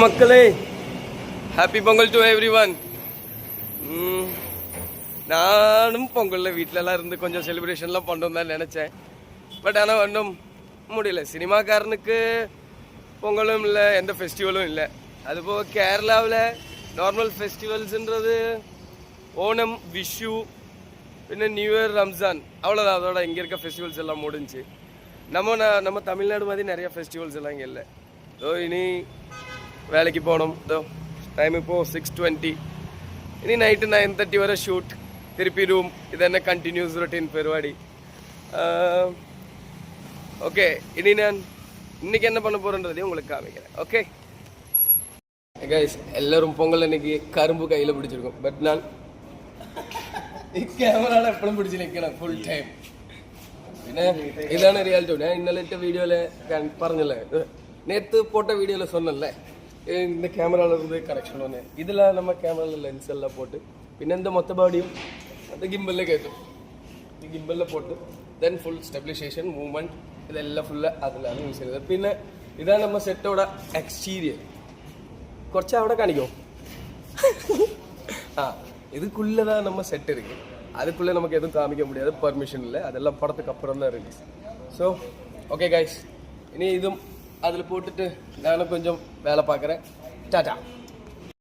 மக்களே, happy Pongal to every one. நானும் பொங்கலில் வீட்டிலலாம் இருந்து கொஞ்சம் செலிப்ரேஷன்லாம் பண்ணோம் தான் நினச்சேன். பட் ஆனால் ஒன்றும் முடியல. சினிமாக்காரனுக்கு பொங்கலும் இல்லை, எந்த ஃபெஸ்டிவலும் இல்லை. அதுபோக கேரளாவில் நார்மல் ஃபெஸ்டிவல்ஸுன்றது ஓணம், விஷு, பின்ன நியூ இயர், ரம்ஜான், அவ்வளோதான். அதோட இங்கே இருக்க ஃபெஸ்டிவல்ஸ் எல்லாம் முடிஞ்சு. நம்ம தமிழ்நாடு மாதிரி நிறைய ஃபெஸ்டிவல்ஸ் எல்லாம் இங்கே இல்லை. ஸோ இனி வேலைக்கு போகணும். டைம் இப்போது 6:20. ഇനി നൈറ്റ് 9:30 വരെ ഷൂട്ട്, തിരുപ്പി റൂം. ഇതന്നെ കണ്ടിന്യൂസ് റൊട്ടീൻ പരിപാടി. ஓகே, இனி நான் இன்னைக்கு என்ன பண்ண போறேன்றதையும் உங்களுக்கு காமிக்கிறேன். ஓகே கைஸ், எல்லாரும் பொங்கல் அன்னைக்கு கரும்பு கையில் பிடிச்சிருக்கோம். பட் நான் கேமராவில் எப்பளும் பிடிச்சி நிற்கணும் ஃபுல் டைம். പിന്നെ ഇതാണ് റിയാലിറ്റി. ഞാൻ ഇന്നലത്തെ വീഡിയോയിൽ പറഞ്ഞല്ലേ, நேற்று போட்ட வீடியோவில் சொன்னேன்ல, இந்த கேமராவில் இருந்து கனெக்ஷன் ஒன்று. இதில் நம்ம கேமராவில் லென்ஸ் எல்லாம் போட்டு, பின்ன இந்த மொத்த பாடியும் அந்த கிம்பலில் கேட்கும். கிம்பலில் போட்டு தென் ஃபுல் ஸ்டெபிலைசேஷன், மூவ்மெண்ட், இதெல்லாம் ஃபுல்லாக அதில் யூஸ் ചെയ്യുന്നത്. പിന്നെ ഇതാണ് நம்ம செட்டோட எக்ஸ்டீரியர். കുറച്ച് അവിടെ കാണിക്കും. இதுக்குள்ளே தான் நம்ம செட் இருக்குது. அதுக்குள்ளே நமக்கு எதுவும் காமிக்க முடியாது, பர்மிஷன் இல்லை. அதெல்லாம் படத்துக்கு அப்புறம் தான் ரிலீஸ். ஸோ ஓகே கைஸ், இனி இதுவும் அதில் போட்டுட்டு நானும் கொஞ்சம் வேலை பார்க்குறேன். டாடா.